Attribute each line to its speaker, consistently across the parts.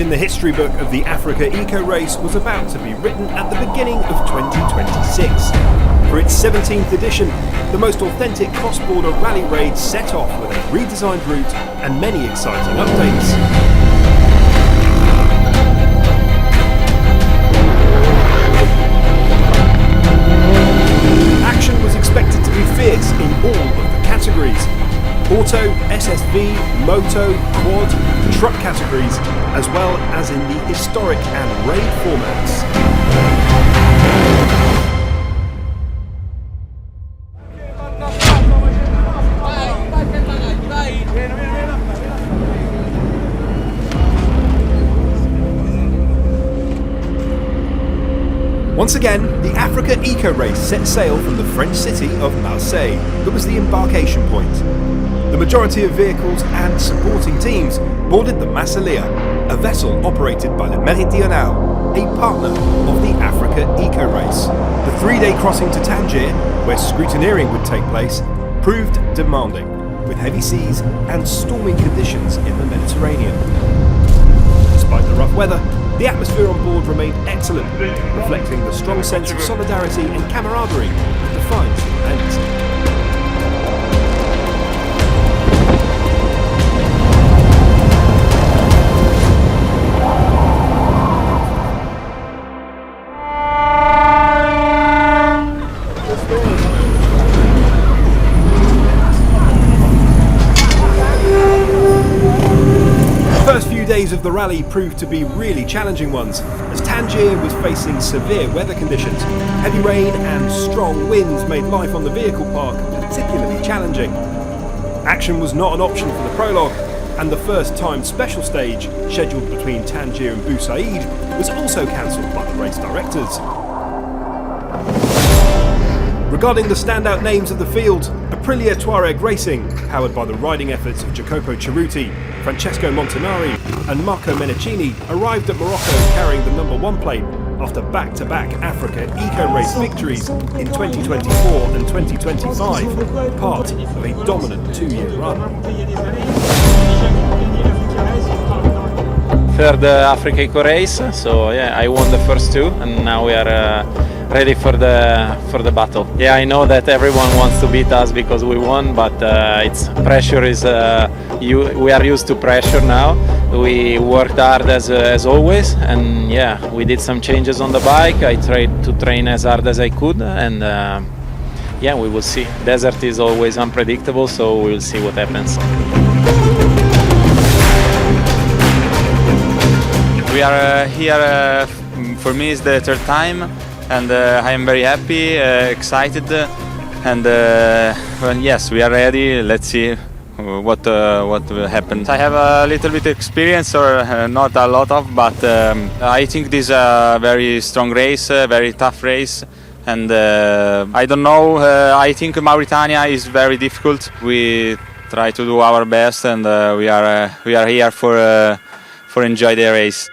Speaker 1: in the history book of the Africa Eco Race was about to be written at the beginning of 2026. For its 17th edition, the most authentic cross-border rally raid set off with a redesigned route and many exciting updates. Action was expected to be fierce in all of the categories. Auto, SSV, moto, quad, truck categories, as well as in the historic and raid formats. Once again, the Africa Eco Race set sail from the French city of Marseille, that was the embarkation point. The majority of vehicles and supporting teams boarded the Massalia, a vessel operated by Le Méridional, a partner of the Africa Eco Race. The three-day crossing to Tangier, where scrutineering would take place, proved demanding, with heavy seas and stormy conditions in the Mediterranean. Despite the rough weather, the atmosphere on board remained excellent, reflecting the strong sense of solidarity and camaraderie that defines the event. Days of the rally proved to be really challenging ones, as Tangier was facing severe weather conditions. Heavy rain and strong winds made life on the vehicle park particularly challenging. Action was not an option for the prologue, and the first timed special stage, scheduled between Tangier and Bou Said, was also cancelled by the race directors. Regarding the standout names of the field, Aprilia Touareg Racing, powered by the riding efforts of Jacopo Cerruti, Francesco Montanari and Marco Menechini, arrived at Morocco carrying the number 1 plate after back-to-back Africa Eco Race victories in 2024 and 2025, part of a dominant 2-year run.
Speaker 2: Third Africa Eco Race, so yeah, I won the first 2 and now we are ready for the battle. Yeah, I know that everyone wants to beat us because we won, but pressure is we are used to pressure now. We worked hard as always, and yeah, we did some changes on the bike. I tried to train as hard as I could, and yeah, we will see. Desert is always unpredictable, so we'll see what happens. We are here. For me, it's the 3rd time. And I am very happy, excited, and well, yes, we are ready. Let's see what will happen. I have a little bit of experience, or not a lot of, but I think this is a very strong race, a very tough race, and I don't know. I think Mauritania is very difficult. We try to do our best, and we are here for enjoy the race.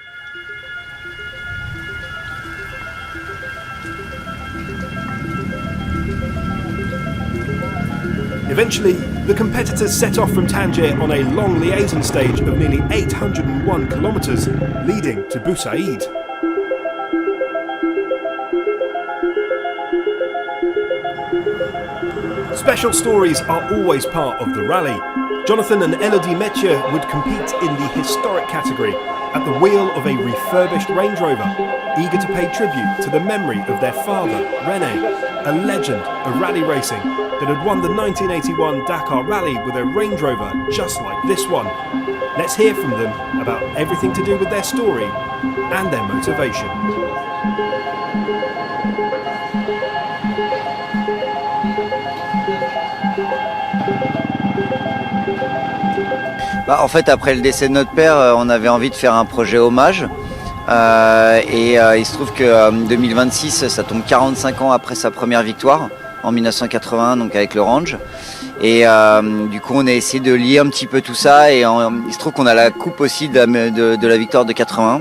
Speaker 1: Eventually, the competitors set off from Tangier on a long liaison stage of nearly 801 kilometres, leading to Bou Said. Special stories are always part of the rally. Jonathan and Elodie Metier would compete in the historic category at the wheel of a refurbished Range Rover, eager to pay tribute to the memory of their father, René, a legend of rally racing that had won the 1981 Dakar Rally with a Range Rover just like this one. Let's hear from them about everything to do with their story and their motivation.
Speaker 3: En fait, après le décès de notre père, on avait envie de faire un projet hommage. Il se trouve que 2026, ça tombe 45 ans après sa première victoire, en 1981, donc avec le Range. Et du coup, on a essayé de lier un petit peu tout ça. Et il se trouve qu'on a la coupe aussi de la victoire de 81.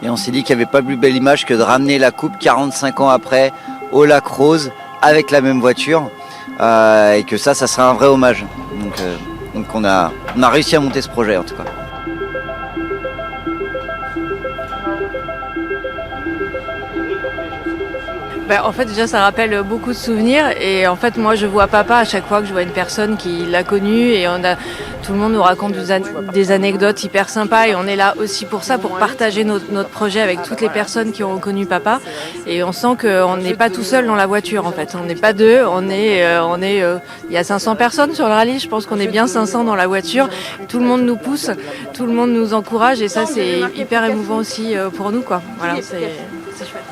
Speaker 3: Et on s'est dit qu'il n'y avait pas plus belle image que de ramener la coupe 45 ans après au Lac Rose avec la même voiture. Et que ça serait un vrai hommage. Donc on a réussi à monter ce projet en tout cas.
Speaker 4: En fait, déjà, ça rappelle beaucoup de souvenirs. Et en fait, moi, je vois papa à chaque fois que je vois une personne qui l'a connu. Et tout le monde nous raconte des anecdotes hyper sympas. Et on est là aussi pour ça, pour partager notre projet avec toutes les personnes qui ont connu papa. Et on sent qu'on n'est pas tout seul dans la voiture, en fait. On n'est pas deux. Il y a 500 personnes sur le rallye. Je pense qu'on est bien 500 dans la voiture. Tout le monde nous pousse, tout le monde nous encourage. Et ça, c'est hyper émouvant aussi pour nous, quoi. Voilà, c'est chouette.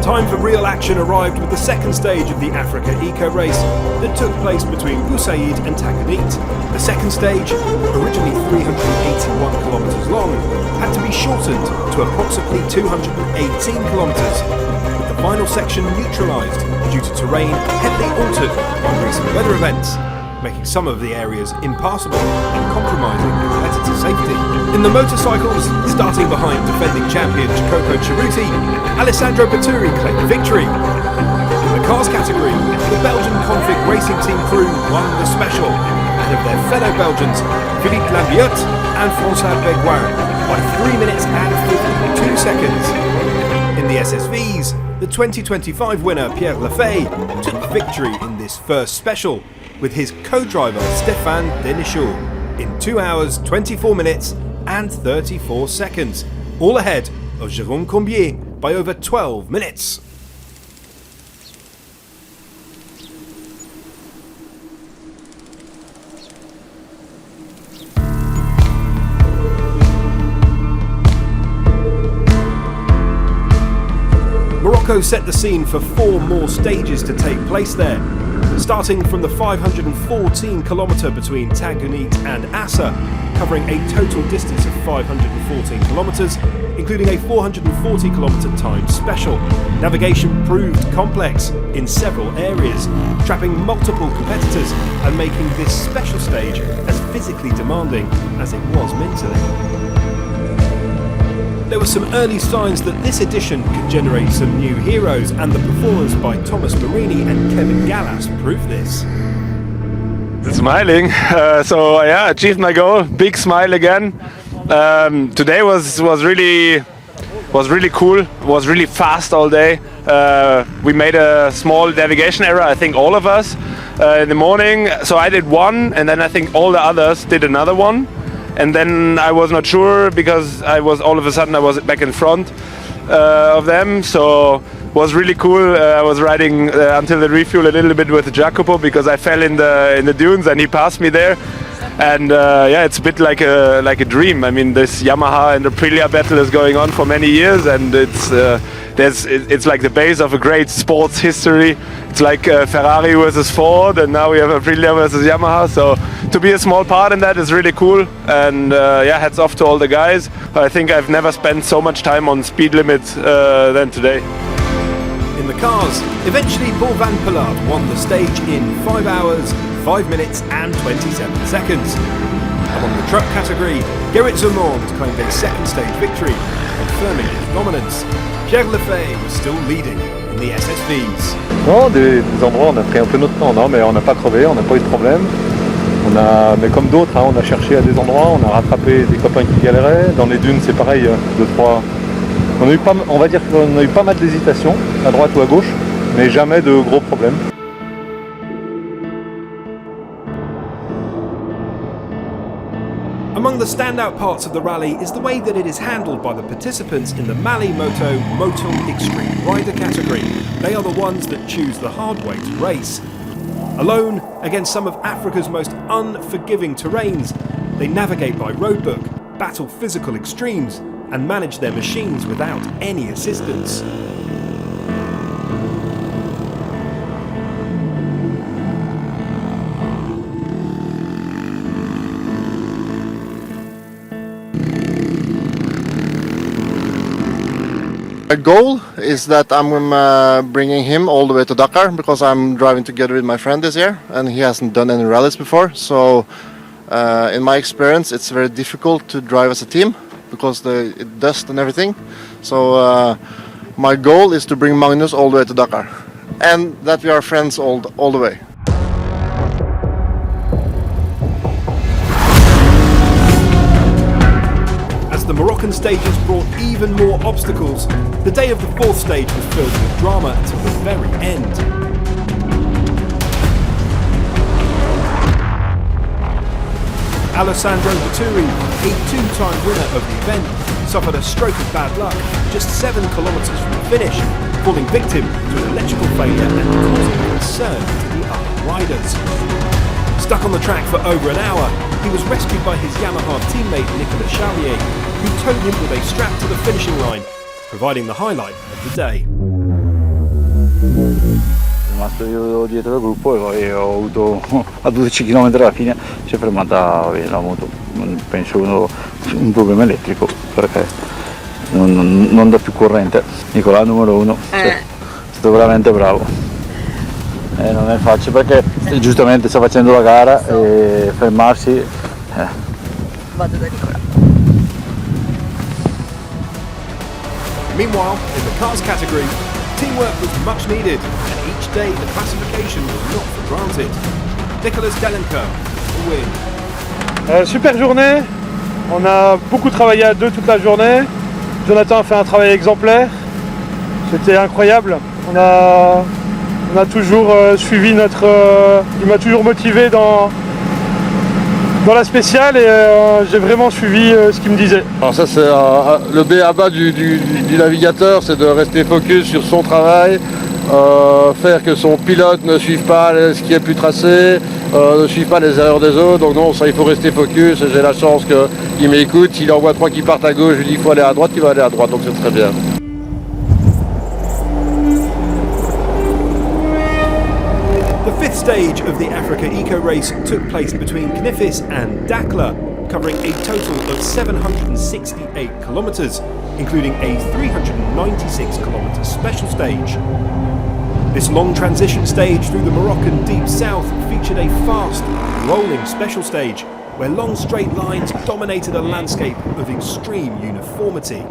Speaker 1: Time for real action arrived with the second stage of the Africa Eco Race that took place between Boussaïd and Takanit. The second stage, originally 381 kilometres long, had to be shortened to approximately 218 kilometres, with the final section neutralised due to terrain heavily altered by recent weather events, making some of the areas impassable and compromising competitor safety. In the motorcycles, starting behind defending champion Coco Cerruti, Alessandro Batturi claimed victory. In the cars category, the Belgian Config Racing Team crew won the special, ahead of their fellow Belgians Philippe Lambiot and François Beguin by 3 minutes and 52 seconds. In the SSVs, the 2025 winner Pierre Lefay took victory in this first special, with his co-driver Stéphane Denichou in 2 hours, 24 minutes and 34 seconds, all ahead of Jérôme Combier by over 12 minutes. Morocco set the scene for 4 more stages to take place there, starting from the 514 kilometre between Tanganit and Assa, covering a total distance of 514 kilometres, including a 440 kilometre time special. Navigation proved complex in several areas, trapping multiple competitors and making this special stage as physically demanding as it was mentally. There were some early signs that this edition could generate some new heroes, and the performance by Thomas Marini and Kevin Gallas proved this.
Speaker 5: Smiling, achieved my goal. Big smile again. Today was really cool. Was really fast all day. We made a small navigation error, I think all of us, in the morning. So I did one, and then I think all the others did another one. And then I was not sure because I was back in front of them. So was really cool. I was riding until the refuel a little bit with Jacopo because I fell in the dunes and he passed me there. And it's a bit like a dream. I mean, this Yamaha and Aprilia battle is going on for many years, and it's like the base of a great sports history. It's like Ferrari versus Ford, and now we have Aprilia versus Yamaha. So to be a small part in that is really cool. And hats off to all the guys. I think I've never spent so much time on speed limits than today.
Speaker 1: In the cars, eventually Paul Van Poelart won the stage in 5 hours, 5 minutes and 27 seconds. Among the truck category, Gerrit Zermond claimed a second stage victory, confirming his dominance. Pierre Lefay was still leading in the SSVs.
Speaker 6: Non, des endroits on a pris un peu notre temps, non, mais on n'a pas crevé, on n'a pas eu de problème. Mais comme d'autres, on a cherché à des endroits, on a rattrapé des copains qui galéraient. Dans les dunes, c'est pareil, 2-3. On va dire qu'on a eu pas mal d'hésitations, à droite ou à gauche, mais jamais de gros problèmes.
Speaker 1: Among the standout parts of the rally is the way that it is handled by the participants in the Mali Moto Motul Extreme Rider category. They are the ones that choose the hard way to race. Alone against some of Africa's most unforgiving terrains, they navigate by roadbook, battle physical extremes, and manage their machines without any assistance.
Speaker 7: My goal is that I'm bringing him all the way to Dakar because I'm driving together with my friend this year and he hasn't done any rallies before. So in my experience it's very difficult to drive as a team because the dust and everything. So my goal is to bring Magnus all the way to Dakar and that we are friends all the way.
Speaker 1: Moroccan stages brought even more obstacles. The day of the fourth stage was filled with drama until the very end. Alessandro Batturi, a two-time winner of the event, suffered a stroke of bad luck just 7 kilometres from the finish, falling victim to an electrical failure and causing concern to the other riders. Stuck on the track for over an hour, he was rescued by his Yamaha teammate Nicolas Charlier, who towed him with a strap to the finishing line, providing the highlight of the day.
Speaker 8: Rimasto io dietro il gruppo e poi ho avuto a 12 km alla fine si è fermata la moto, penso un problema elettrico perché non dà più corrente. Nicolà numero 1, è stato veramente bravo. Non è facile perché giustamente sta facendo la gara e fermarsi.
Speaker 4: Vado da Nicolà.
Speaker 1: Meanwhile, in the cars category, teamwork was much needed, and each day the classification was not for granted. Nicolas Delencoeur, a win.
Speaker 6: Super journée, on a beaucoup travaillé à deux toute la journée. Jonathan a fait un travail exemplaire, c'était incroyable. On a toujours suivi il m'a toujours motivé dans la spéciale et j'ai vraiment suivi ce qu'il me disait.
Speaker 9: Alors ça c'est le b.a.-ba du navigateur, c'est de rester focus sur son travail, faire que son pilote ne suive pas ce qui est plus tracé, ne suive pas les erreurs des autres, donc non, ça il faut rester focus, et j'ai la chance qu'il m'écoute, s'il envoie 3 qui partent à gauche, je lui dis il faut aller à droite, il va aller à droite, donc c'est très bien.
Speaker 1: The fifth stage of the Africa Eco Race took place between Knifis and Dakhla, covering a total of 768 kilometres, including a 396-kilometre special stage. This long transition stage through the Moroccan Deep South featured a fast, rolling special stage, where long straight lines dominated a landscape of extreme uniformity.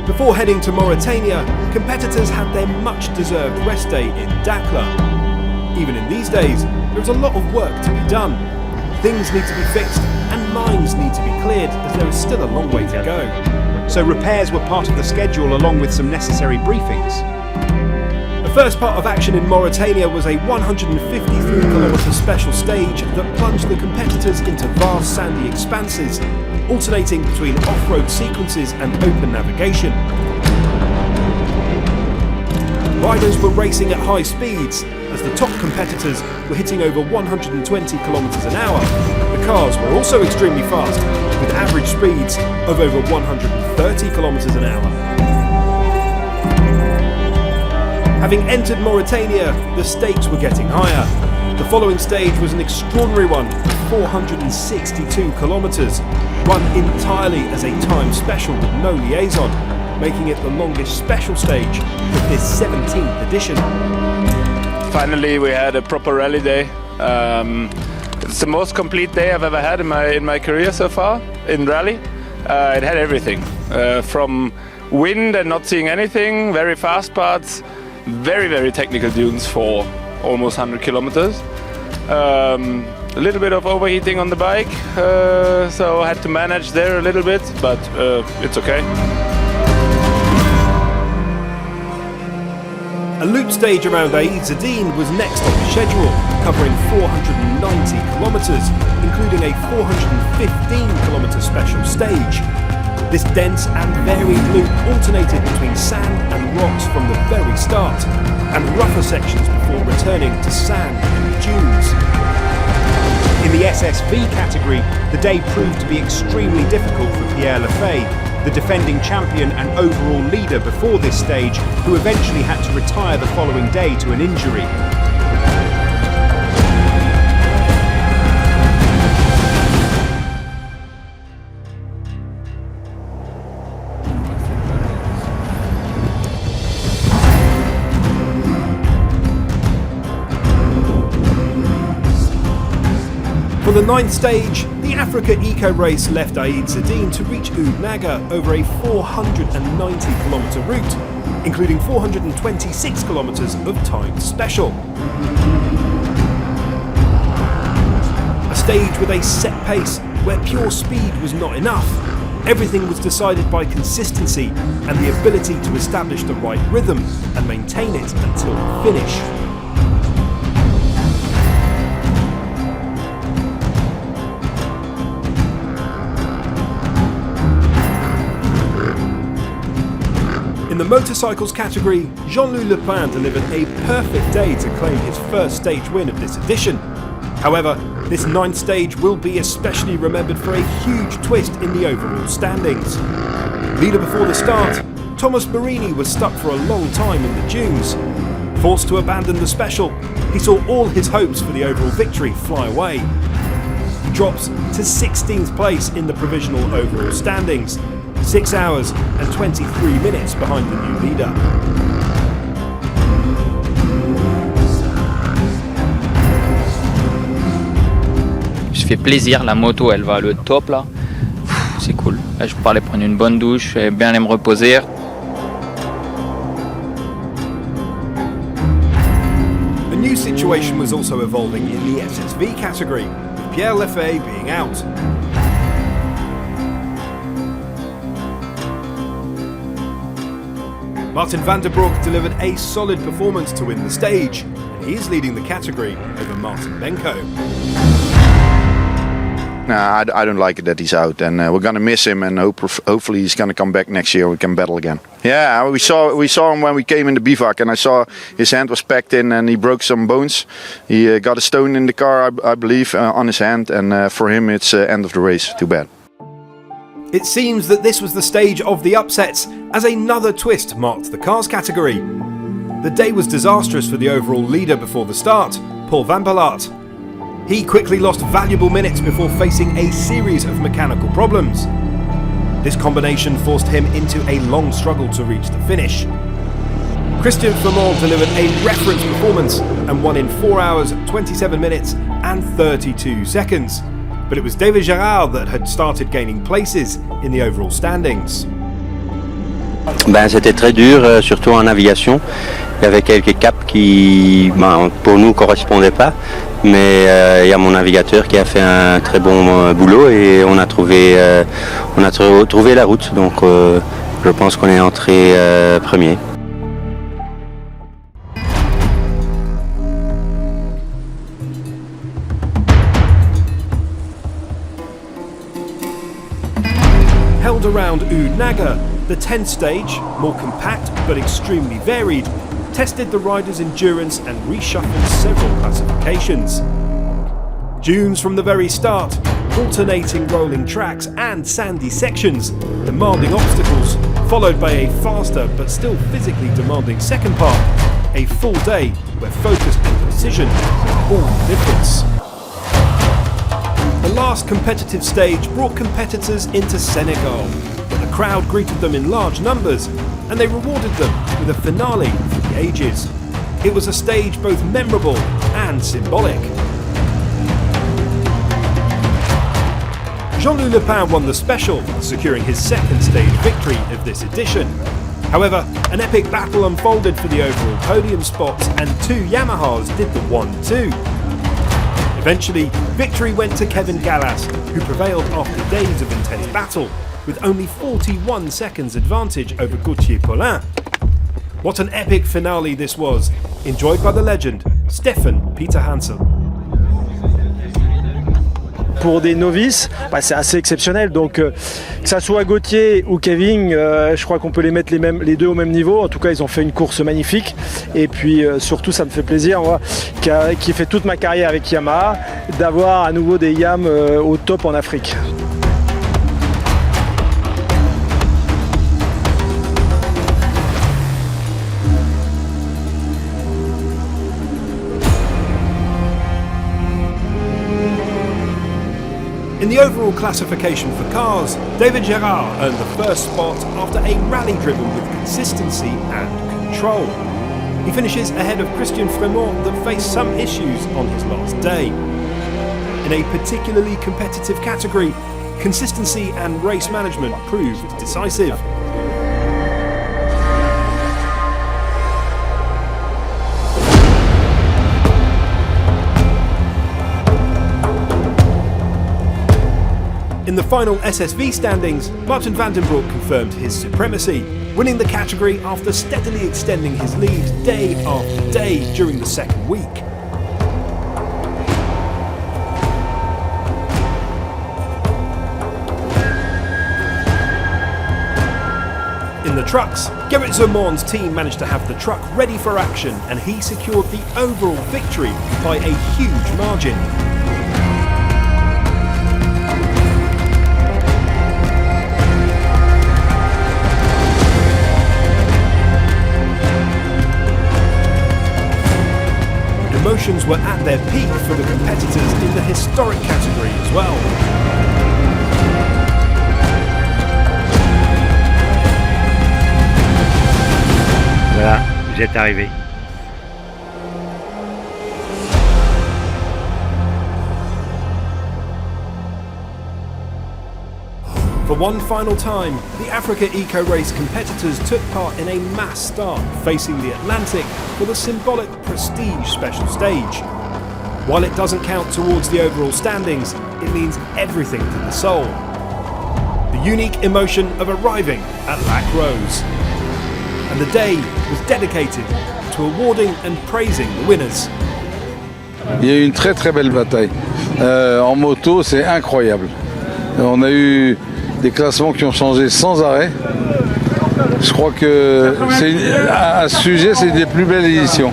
Speaker 1: Before heading to Mauritania, competitors had their much-deserved rest day in Dakhla. Even in these days, there's a lot of work to be done. Things need to be fixed and mines need to be cleared, as there is still a long way to go.
Speaker 10: So repairs were part of the schedule along with some necessary briefings.
Speaker 1: The first part of action in Mauritania was a 153-kilometre special stage that plunged the competitors into vast sandy expanses, alternating between off-road sequences and open navigation. Riders were racing at high speeds, as the top competitors were hitting over 120 kilometres an hour. The cars were also extremely fast, with average speeds of over 130 kilometres an hour. Having entered Mauritania, the stakes were getting higher. The following stage was an extraordinary one, 462 kilometres, run entirely as a time special with no liaison, making it the longest special stage of this 17th edition.
Speaker 5: Finally, we had a proper rally day. It's the most complete day I've ever had in my career so far in rally. It had everything, from wind and not seeing anything, very fast parts, very, very technical dunes for almost 100 kilometers. A little bit of overheating on the bike, so I had to manage there a little bit, but it's okay.
Speaker 1: A loop stage around Aïd Zadine was next on the schedule, covering 490 kilometres, including a 415-kilometre special stage. This dense and varied loop alternated between sand and rocks from the very start, and rougher sections before returning to sand and dunes.
Speaker 10: In the SSV category, the day proved to be extremely difficult for Pierre Lefay, the defending champion and overall leader before this stage, who eventually had to retire the following day to an injury.
Speaker 1: For the ninth stage, the Africa Eco Race left Aïd Sedine to reach Oud Naga over a 490-kilometre route, including 426 kilometres of timed special. A stage with a set pace where pure speed was not enough. Everything was decided by consistency and the ability to establish the right rhythm and maintain it until the finish. In the motorcycles category, Jean-Louis Lepin delivered a perfect day to claim his first stage win of this edition. However, this ninth stage will be especially remembered for a huge twist in the overall standings. Leader before the start, Thomas Marini was stuck for a long time in the dunes. Forced to abandon the special, he saw all his hopes for the overall victory fly away. He drops to 16th place in the provisional overall standings, 6 hours and 23 minutes behind the new leader.
Speaker 11: Je fais plaisir, la moto elle va le top là, c'est cool. Là, je peux aller prendre une bonne douche et bien aller me reposer.
Speaker 1: A new situation was also evolving in the SSV category, with Pierre Lefay being out. Martin van der Broek delivered a solid performance to win the stage, and he is leading the category over Martin Benko.
Speaker 12: I don't like it that he's out, and we're going to miss him, and hopefully he's going to come back next year. We can battle again. Yeah, we saw him when we came in the bivouac, and I saw his hand was packed in, and he broke some bones. He got a stone in the car, I believe, on his hand, and for him it's end of the race. Too bad.
Speaker 1: It seems that this was the stage of the upsets, as another twist marked the cars category. The day was disastrous for the overall leader before the start, Paul Van Palaat. He quickly lost valuable minutes before facing a series of mechanical problems. This combination forced him into a long struggle to reach the finish. Christian Flamand delivered a reference performance and won in 4 hours, 27 minutes and 32 seconds. But it was David Gérard that had started gaining places in the overall standings.
Speaker 13: C'était très dur, surtout en navigation. Il y avait quelques caps qui, pour nous, correspondaient pas. Mais il y a mon navigateur qui a fait un très bon boulot et on a trouvé la route. Donc je pense qu'on est entré premier.
Speaker 1: Held around Oud Naga, the 10th stage, more compact but extremely varied, tested the riders' endurance and reshuffled several classifications. Dunes from the very start, alternating rolling tracks and sandy sections, demanding obstacles, followed by a faster but still physically demanding second part, a full day where focus and precision made all the difference. The last competitive stage brought competitors into Senegal, where the crowd greeted them in large numbers, and they rewarded them with a finale for the ages. It was a stage both memorable and symbolic. Jean-Louis Lepin won the special, securing his second stage victory of this edition. However, an epic battle unfolded for the overall podium spots, and two Yamahas did the 1-2. Eventually, victory went to Kevin Gallas, who prevailed after days of intense battle, with only 41 seconds advantage over Gauthier Paulin. What an epic finale this was, enjoyed by the legend, Stefan Peter Hansel.
Speaker 14: Pour des novices, c'est assez exceptionnel. Donc que ça soit Gauthier ou Kevin, je crois qu'on peut les mettre les deux au même niveau. En tout cas, ils ont fait une course magnifique. Et puis surtout, ça me fait plaisir, moi, qui ai fait toute ma carrière avec Yamaha, d'avoir à nouveau des Yam au top en Afrique.
Speaker 1: In the overall classification for cars, David Gérard earned the first spot after a rally driven with consistency and control. He finishes ahead of Christian Frémont that faced some issues on his last day. In a particularly competitive category, consistency and race management proved decisive. In the final SSV standings, Martin van den Broek confirmed his supremacy, winning the category after steadily extending his lead day after day during the second week. In the trucks, Gerrit Zermon's team managed to have the truck ready for action, and he secured the overall victory by a huge margin. Emotions were at their peak for the competitors in the historic category as well.
Speaker 15: Voilà, vous êtes arrivés.
Speaker 1: For one final time, the Africa Eco Race competitors took part in a mass start facing the Atlantic for the symbolic Prestige special stage. While it doesn't count towards the overall standings, it means everything to the soul. The unique emotion of arriving at Lac Rose. And the day was dedicated to awarding and praising the winners.
Speaker 9: Il y a eu une très très belle bataille. En moto, c'est incroyable. On a eu des classements qui ont changé sans arrêt. Je crois que à ce sujet, c'est une des plus belles éditions.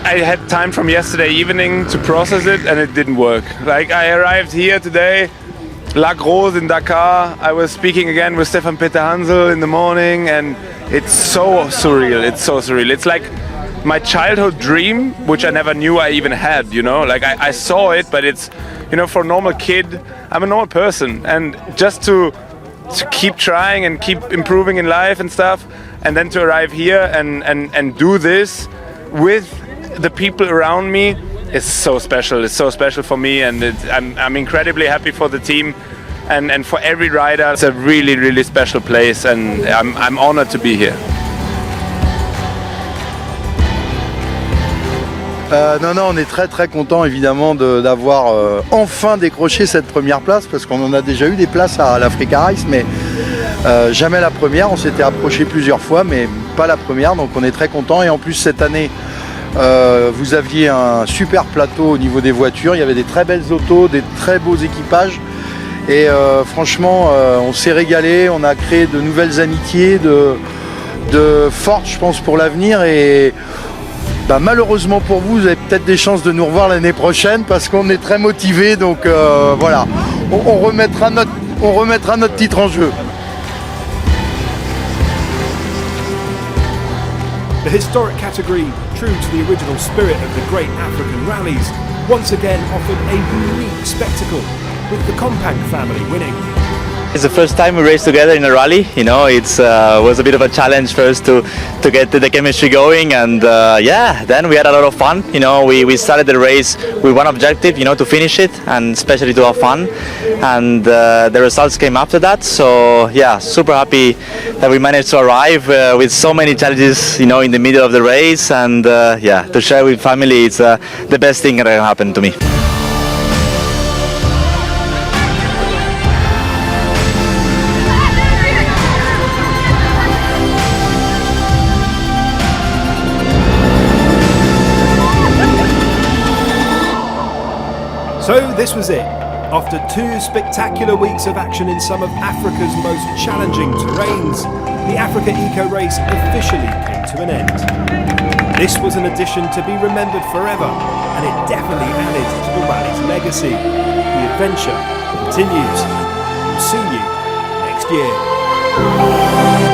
Speaker 5: I had time from yesterday evening to process it, and it didn't work. Like, I arrived here today, Lac Rose in Dakar. I was speaking again with Stefan Peter Hansel in the morning, and it's so surreal. It's so surreal. It's like my childhood dream, which I never knew I even had, you know? Like, I saw it, but it's, you know, for a normal kid, I'm a normal person. And just to keep trying and keep improving in life and stuff, and then to arrive here and do this with the people around me is so special. It's so special for me, and I'm incredibly happy for the team and for every rider. It's a really, really special place, and I'm honored to be here.
Speaker 8: Non, on est très très content évidemment d'avoir enfin décroché cette première place, parce qu'on en a déjà eu des places à l'Africa Race, mais jamais la première. On s'était approché plusieurs fois, mais pas la première, donc on est très content. Et en plus cette année, vous aviez un super plateau au niveau des voitures, il y avait des très belles autos, des très beaux équipages, et franchement on s'est régalé, on a créé de nouvelles amitiés, de fortes, je pense, pour l'avenir. Et malheureusement pour vous, vous avez peut-être des chances de nous revoir l'année prochaine, parce qu'on est très motivés, donc voilà, on remettra notre titre en jeu.
Speaker 1: The historic category, true to the original spirit of the great African rallies, once again offered a unique spectacle, with the Compang family winning.
Speaker 16: It's the first time we raced together in a rally. You know, it was a bit of a challenge first to get the chemistry going, and yeah, then we had a lot of fun. You know, we started the race with one objective, you know, to finish it, and especially to have fun. And the results came after that. So yeah, super happy that we managed to arrive with so many challenges, you know, in the middle of the race. And yeah, to share with family, it's the best thing that can happen to me.
Speaker 1: So this was it. After 2 spectacular weeks of action in some of Africa's most challenging terrains, the Africa Eco Race officially came to an end. This was an edition to be remembered forever, and it definitely added to the rally's legacy. The adventure continues. We'll see you next year.